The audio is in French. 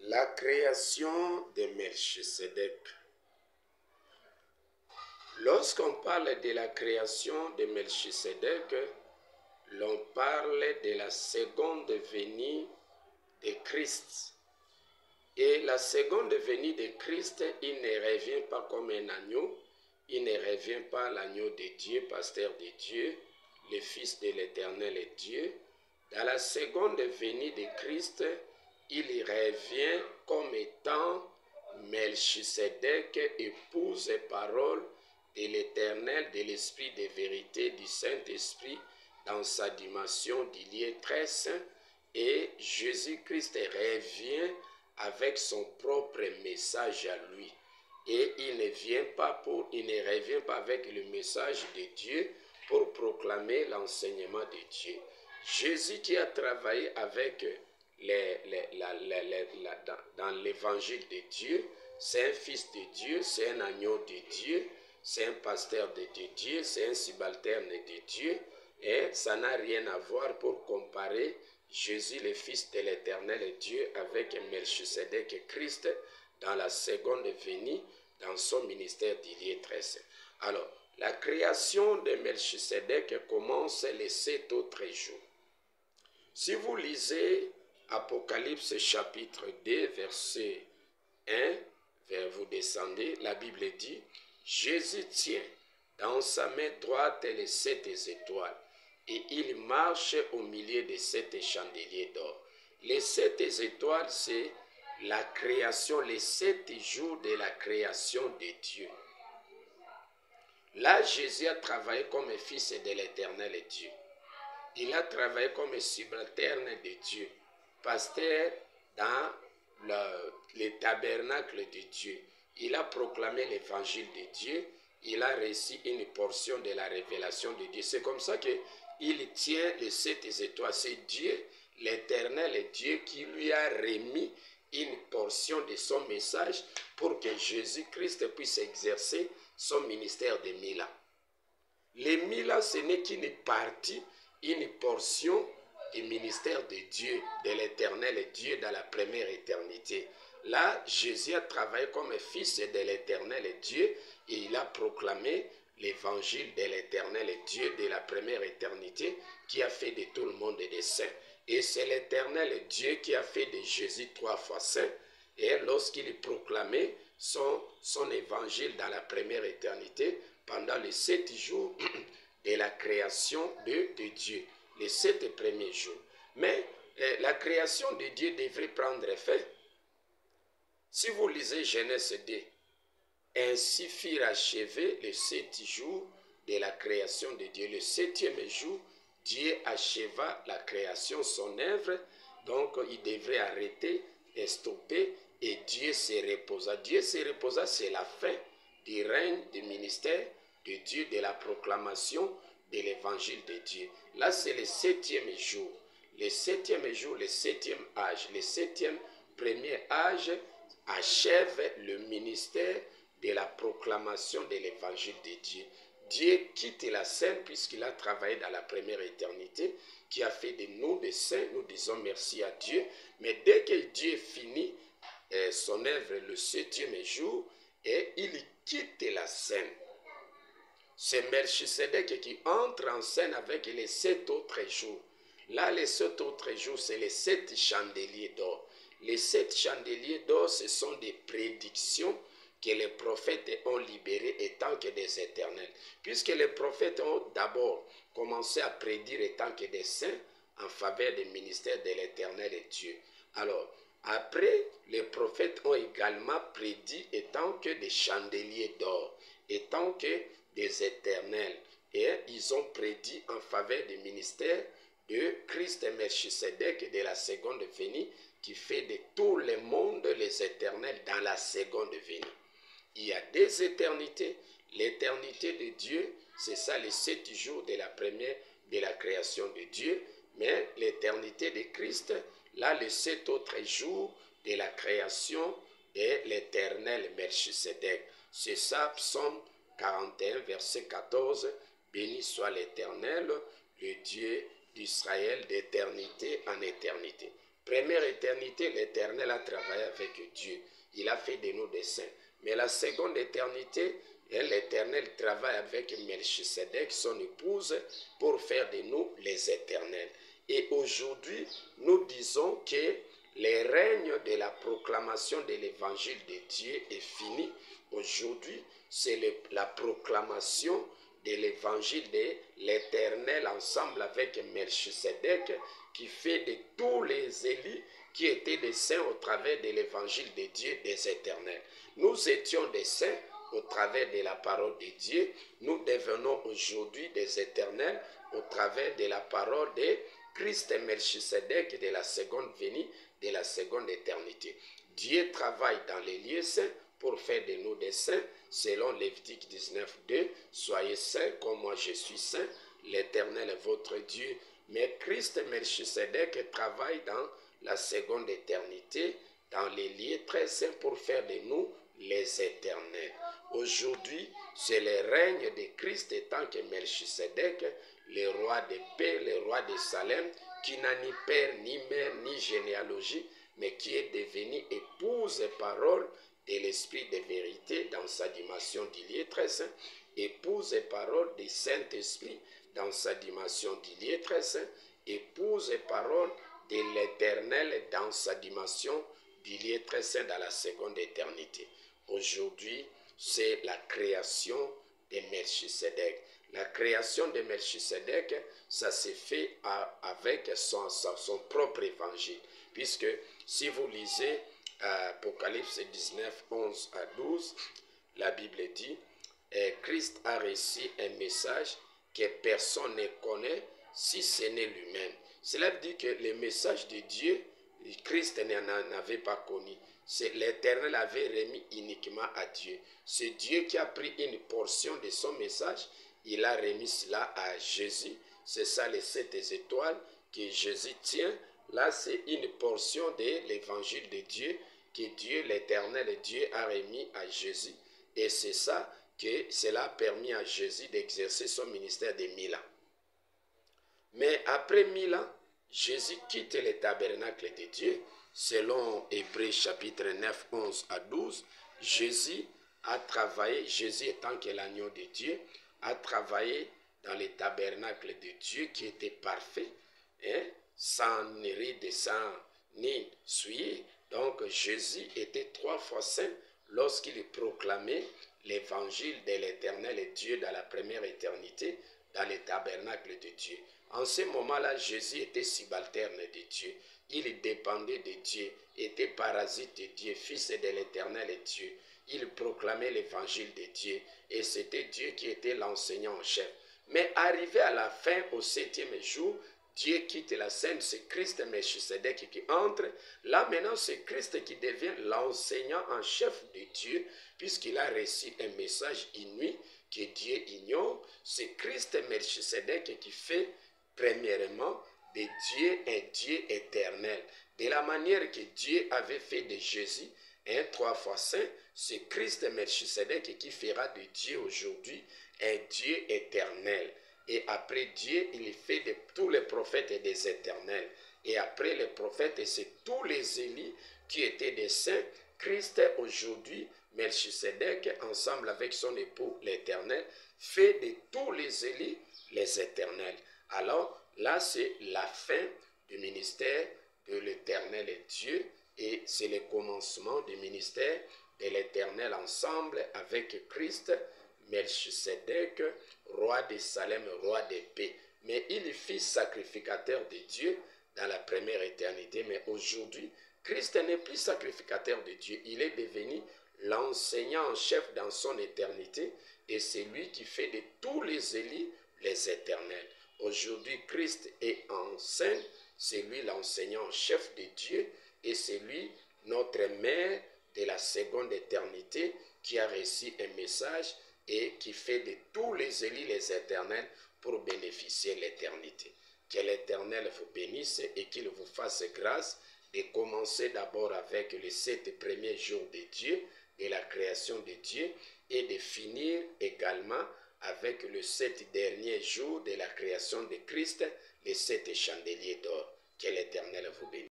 La création de Melchisedec. Lorsqu'on parle de la création de Melchisedec, l'on parle de la seconde venue de Christ. Et la seconde venue de Christ, il ne revient pas comme un agneau, il ne revient pas l'agneau de Dieu, pasteur de Dieu, le Fils de l'Éternel et Dieu. Dans la seconde venue de Christ, il revient comme étant Melchisedec, épouse et parole de l'Éternel, de l'Esprit de vérité, du Saint-Esprit, dans sa dimension d'Ilié très saint. Et Jésus-Christ revient avec son propre message à lui. Et il ne revient pas avec le message de Dieu pour proclamer l'enseignement de Dieu. Jésus qui a travaillé avec dans l'évangile de Dieu, c'est un fils de Dieu, c'est un agneau de Dieu, c'est un pasteur de Dieu, c'est un subalterne de Dieu, et ça n'a rien à voir pour comparer Jésus, le Fils de l'Éternel et Dieu, avec Melchisedec et Christ dans la seconde venue, dans son ministère d'Ilié très saint. Alors, la création de Melchisedec commence les 7 autres jours. Si vous lisez Apocalypse chapitre 2, verset 1, vous descendez, la Bible dit, Jésus tient dans sa main droite les 7 étoiles, et il marche au milieu de 7 chandeliers d'or. Les 7 étoiles, c'est la création, les 7 jours de la création de Dieu. Là, Jésus a travaillé comme fils de l'Éternel et Dieu. Il a travaillé comme subalterne de Dieu, pasteur dans le tabernacle de Dieu. Il a proclamé l'évangile de Dieu. Il a reçu une portion de la révélation de Dieu. C'est comme ça qu'il tient les 7 étoiles. C'est Dieu, l'Éternel et Dieu qui lui a remis une portion de son message pour que Jésus-Christ puisse exercer son ministère de 1000 ans. Les 1000 ans, ce n'est qu'une partie, une portion du ministère de Dieu, de l'Éternel et Dieu dans la première éternité. Là, Jésus a travaillé comme fils de l'Éternel et Dieu et il a proclamé l'évangile de l'Éternel et Dieu de la première éternité qui a fait de tout le monde des saints. Et c'est l'Éternel et Dieu qui a fait de Jésus 3 fois saint. Et lorsqu'il proclamait son évangile dans la première éternité, pendant les 7 jours de la création de Dieu, les 7 premiers jours. Mais la création de Dieu devrait prendre fin. Si vous lisez Genèse 2, ainsi furent achevés les 7 jours de la création de Dieu. Le 7e jour, Dieu acheva la création, son œuvre, donc il devrait arrêter et stopper, et Dieu se reposa. Dieu se reposa, c'est la fin du règne, du ministère de Dieu, de la proclamation de l'évangile de Dieu. Là, c'est le 7e jour. Le 7e jour, le 7e âge, le 7e premier âge achève le ministère de la proclamation de l'évangile de Dieu. Dieu quitte la scène puisqu'il a travaillé dans la première éternité, qui a fait de nous des saints. Nous disons merci à Dieu. Mais dès que Dieu finit son œuvre le 7e jour, et il quitte la scène, c'est Melchisedec qui entre en scène avec les 7 autres jours. Là, les 7 autres jours, c'est les 7 chandeliers d'or. Les 7 chandeliers d'or, ce sont des prédictions que les prophètes ont libérées étant que des éternels. Puisque les prophètes ont d'abord commencé à prédire étant que des saints en faveur du ministère de l'Éternel et Dieu. Alors, après, les prophètes ont également prédit étant que des chandeliers d'or, étant que des éternels. Et ils ont prédit en faveur du ministère de Christ Melchisedec et de la seconde venue qui fait de tout le monde les éternels dans la seconde venue. Il y a des éternités. L'éternité de Dieu, c'est ça les 7 jours de la première de la création de Dieu. Mais l'éternité de Christ, là les 7 autres jours de la création de l'éternel Melchisedec. C'est ça, Psaume 41, verset 14. Béni soit l'Éternel, le Dieu d'Israël d'éternité en éternité. Première éternité, l'Éternel a travaillé avec Dieu. Il a fait de nous des saints. Mais la seconde éternité, l'Éternel travaille avec Melchisedec, son épouse, pour faire de nous les éternels. Et aujourd'hui, nous disons que le règne de la proclamation de l'évangile de Dieu est fini. Aujourd'hui, c'est la proclamation de l'évangile de l'Éternel ensemble avec Melchisedec qui fait de tous les élus qui étaient des saints au travers de l'évangile de Dieu des éternels. Nous étions des saints au travers de la parole de Dieu. Nous devenons aujourd'hui des éternels au travers de la parole de Christ Melchisedec de la seconde venue, de la seconde éternité. Dieu travaille dans les lieux saints pour faire de nous des saints, selon Lévitique 19:2, soyez saints comme moi je suis saint, l'Éternel est votre Dieu. Mais Christ Melchisedec travaille dans la seconde éternité, dans les lieux très saints pour faire de nous les éternels. Aujourd'hui, c'est le règne de Christ étant que Melchisedec, le roi de paix, le roi de Salem, qui n'a ni père, ni mère, ni généalogie, mais qui est devenu épouse et parole de l'Esprit de vérité dans sa dimension du lieu très saint, épouse et parole du Saint-Esprit dans sa dimension du lieu très saint, épouse et parole de l'Éternel dans sa dimension du lieu très saint dans la seconde éternité. Aujourd'hui, c'est la création de Melchisedec. La création de Melchisedec, ça s'est fait avec son propre évangile. Puisque si vous lisez Apocalypse 19, 11 à 12, la Bible dit, Christ a reçu un message que personne ne connaît si ce n'est lui-même. Cela veut dire que le message de Dieu, Christ n'en avait pas connu. L'Éternel avait remis uniquement à Dieu. C'est Dieu qui a pris une portion de son message, il a remis cela à Jésus. C'est ça les 7 étoiles que Jésus tient. Là, c'est une portion de l'évangile de Dieu que Dieu, l'Éternel Dieu, a remis à Jésus. Et c'est ça que cela a permis à Jésus d'exercer son ministère de 1000 ans. Mais après 1000 ans, Jésus quitte le tabernacle de Dieu. Selon Hébreux chapitre 9, 11 à 12, Jésus a travaillé, Jésus étant que l'agneau de Dieu, a travaillé dans le tabernacle de Dieu qui était parfait, hein, sans ride, sans ni souillé. Donc Jésus était 3 fois saint lorsqu'il proclamait l'évangile de l'Éternel Dieu dans la première éternité, dans le tabernacle de Dieu. En ce moment-là, Jésus était subalterne de Dieu. Il dépendait de Dieu, était parasite de Dieu, fils de l'Éternel Dieu. Il proclamait l'évangile de Dieu et c'était Dieu qui était l'enseignant en chef. Mais arrivé à la fin, au 7e jour, Dieu quitte la scène, c'est Christ Melchisedec qui entre. Là maintenant, c'est Christ qui devient l'enseignant en chef de Dieu, puisqu'il a reçu un message inouï que Dieu ignore. C'est Christ Melchisedec qui fait, premièrement, de Dieu un Dieu éternel. De la manière que Dieu avait fait de Jésus un 3 fois saint, c'est Christ Melchisedec qui fera de Dieu aujourd'hui un Dieu éternel. Et après Dieu, il fait de tous les prophètes et des éternels. Et après les prophètes, c'est tous les élus qui étaient des saints. Christ aujourd'hui, Melchisedec, ensemble avec son époux l'Éternel, fait de tous les élus les éternels. Alors là, c'est la fin du ministère de l'Éternel Dieu et c'est le commencement du ministère de l'Éternel ensemble avec Christ, Melchisedec, roi de Salem, roi de paix. Mais il fut sacrificateur de Dieu dans la première éternité. Mais aujourd'hui, Christ n'est plus sacrificateur de Dieu. Il est devenu l'enseignant en chef dans son éternité et c'est lui qui fait de tous les élus les éternels. Aujourd'hui, Christ est en scène, c'est lui l'enseignant en chef de Dieu et c'est lui notre Mère de la seconde éternité qui a reçu un message et qui fait de tous les élus les éternels pour bénéficier de l'éternité. Que l'Éternel vous bénisse et qu'il vous fasse grâce de commencer d'abord avec les 7 premiers jours de Dieu, de la création de Dieu, et de finir également avec les 7 derniers jours de la création de Christ, les 7 chandeliers d'or. Que l'Éternel vous bénisse.